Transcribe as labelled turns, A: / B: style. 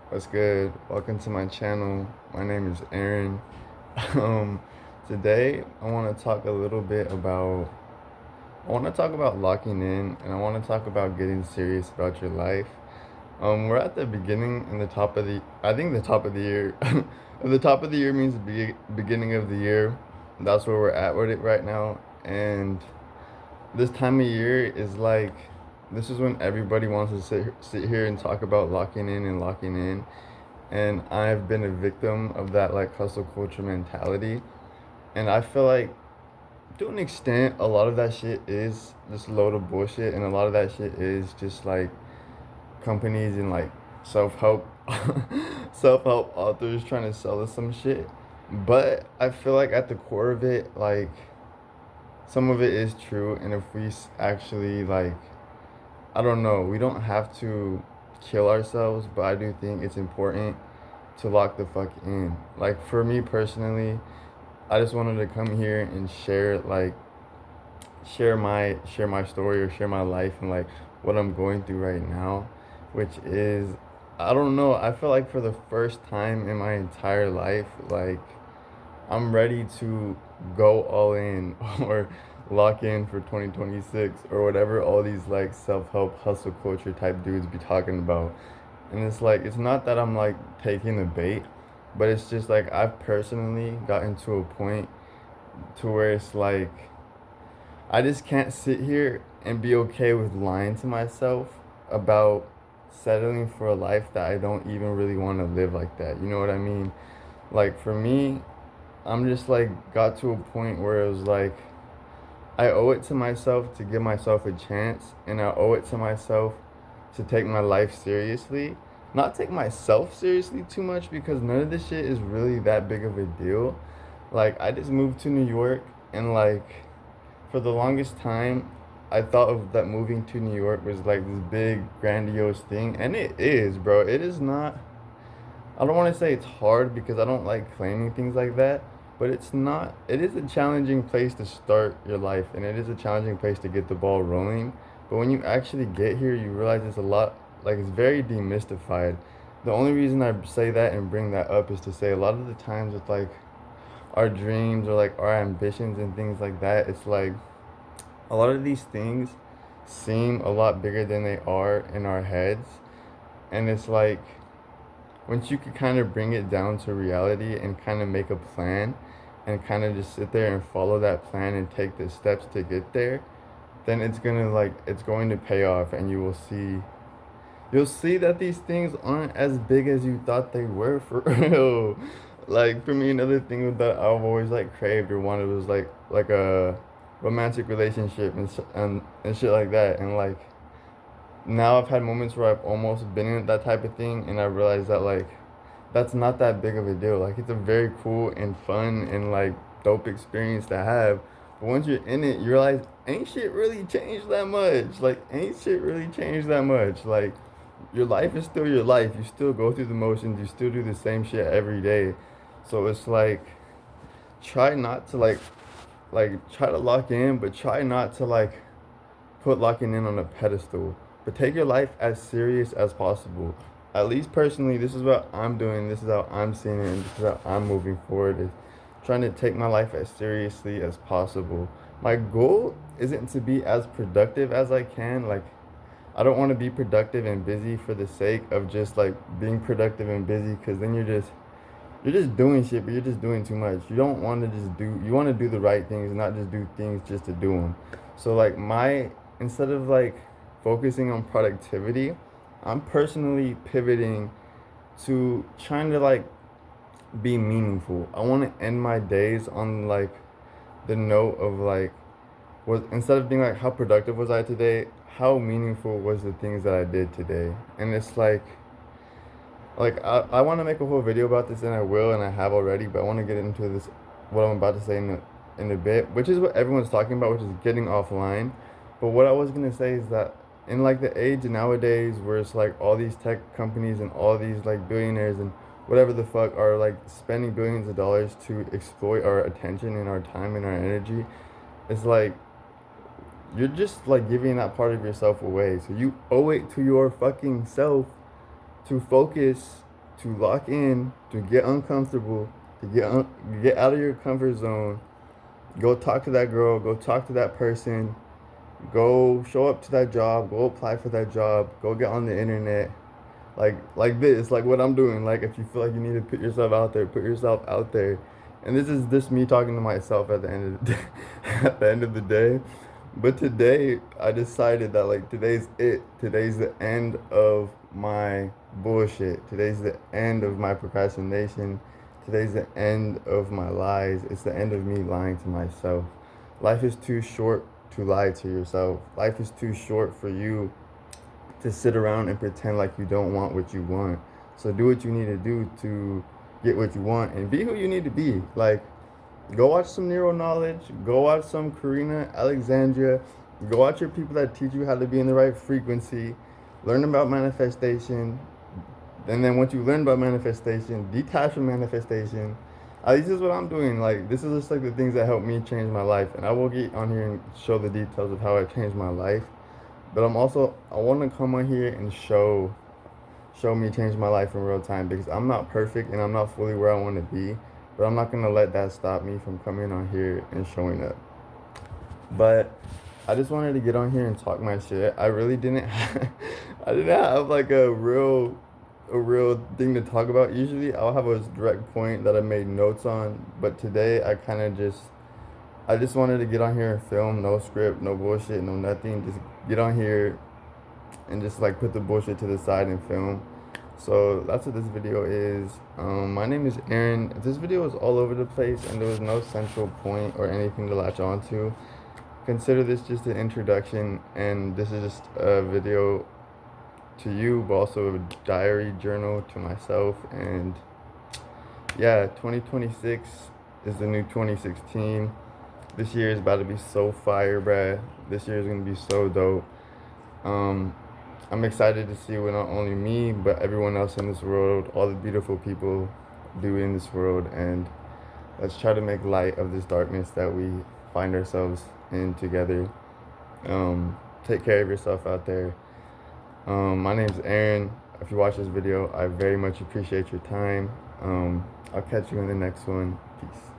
A: What's good? Welcome to my channel. My name is Aaron. Um, Today I want to talk a little bit about locking in, and I want to talk about getting serious about your life. We're at the beginning and the top of the I think the top of the year. The top of the year means the beginning of the year. That's where we're at with it right now. And this time of year is like this is when everybody wants to sit here and talk about locking in, and I've been a victim of that like hustle culture mentality. And I feel like to an extent a lot of that shit is just a load of bullshit, and a lot of that shit is just like companies and like self-help self-help authors trying to sell us some shit. But I feel like at the core of it, like some of it is true, and if we actually like, I don't know, we don't have to kill ourselves, but I do think it's important to lock the fuck in. Like for me personally, I just wanted to come here and share my story or share my life and like what I'm going through right now, which is, I don't know, I feel like for the first time in my entire life, like I'm ready to go all in or lock in for 2026 or whatever all these like self-help hustle culture type dudes be talking about. And it's like it's not that I'm like taking the bait, but it's just like I've personally gotten to a point to where it's like I just can't sit here and be okay with lying to myself about settling for a life that I don't even really want to live like that. You know what I mean? Like for me, I'm just like got to a point where it was like I owe it to myself to give myself a chance, and I owe it to myself to take my life seriously. Not take myself seriously too much because none of this shit is really that big of a deal. Like I just moved to New York, and like for the longest time I thought of that moving to New York was like this big grandiose thing, and it is, bro. It is not. I don't want to say it's hard because I don't like claiming things like that, but it's not. It is a challenging place to start your life, and it is a challenging place to get the ball rolling. But when you actually get here, you realize it's a lot, like it's very demystified. The only reason I say that and bring that up is to say a lot of the times with like our dreams or like our ambitions and things like that, it's like a lot of these things seem a lot bigger than they are in our heads. And it's like once you could kind of bring it down to reality and kind of make a plan and kind of just sit there and follow that plan and take the steps to get there, then it's going to pay off, and you'll see that these things aren't as big as you thought they were for real. Like for me, another thing that I've always like craved or wanted was like a romantic relationship and shit like that. And like now I've had moments where I've almost been in that type of thing, and I realized that like that's not that big of a deal. Like it's a very cool and fun and like dope experience to have. But once you're in it, you realize ain't shit really changed that much. Like ain't shit really changed that much. Like your life is still your life. You still go through the motions. You still do the same shit every day. So it's like try not to try to lock in, but try not to like put locking in on a pedestal. But take your life as serious as possible. At least personally, this is what I'm doing. This is how I'm seeing it, and this is how I'm moving forward. Is trying to take my life as seriously as possible. My goal isn't to be as productive as I can. Like I don't want to be productive and busy for the sake of just like being productive and busy, because then you're just doing shit, but you're just doing too much. You don't want to just do, you want to do the right things, not just do things just to do them. So, like, instead of like focusing on productivity, I'm personally pivoting to trying to like be meaningful. I want to end my days on like the note of like, was instead of being like, how productive was I today? How meaningful was the things that I did today? And it's like I want to make a whole video about this, and I will, and I have already, but I want to get into this what I'm about to say in a bit, which is what everyone's talking about, which is getting offline. But what I was gonna say is that in like the age nowadays where it's like all these tech companies and all these like billionaires and whatever the fuck are like spending billions of dollars to exploit our attention and our time and our energy, it's like you're just like giving that part of yourself away. So you owe it to your fucking self to focus to lock in, to get uncomfortable, to get out of your comfort zone. Go talk to that girl, go talk to that person, go show up to that job, go apply for that job, go get on the internet. Like this, like what I'm doing. Like if you feel like you need to put yourself out there, put yourself out there. And this is just me talking to myself at the end of the day, at the end of the day. But today I decided that like today's it. Today's the end of my bullshit. Today's the end of my procrastination. Today's the end of my lies. It's the end of me lying to myself. Life is too short to lie to yourself. Life is too short for you to sit around and pretend like you don't want what you want. So do what you need to do to get what you want and be who you need to be. Like, go watch some Neuro Knowledge. Go watch some Karina Alexandria. Go watch your people that teach you how to be in the right frequency. Learn about manifestation. And then once you learn about manifestation, detach from manifestation. This is what I'm doing. Like, this is just like the things that help me change my life. And I will get on here and show the details of how I changed my life. But I want to come on here and show me change my life in real time, because I'm not perfect and I'm not fully where I want to be. But I'm not going to let that stop me from coming on here and showing up. But I just wanted to get on here and talk my shit. I really didn't I didn't have like a real thing to talk about. Usually I'll have a direct point that I made notes on, but today I just wanted to get on here and film, no script, no bullshit, no nothing. Just get on here and just like put the bullshit to the side and film. So that's what this video is. My name is Aaron. This video is all over the place and there was no central point or anything to latch on to. Consider this just an introduction, and this is just a video to you, but also a diary journal to myself. And yeah, 2026 is the new 2016. This year is about to be so fire, bruh. This year is gonna be so dope. I'm excited to see what not only me, but everyone else in this world, all the beautiful people do in this world. And let's try to make light of this darkness that we find ourselves in together. Take care of yourself out there. My name's Aaron. If you watch this video, I very much appreciate your time. I'll catch you in the next one. Peace.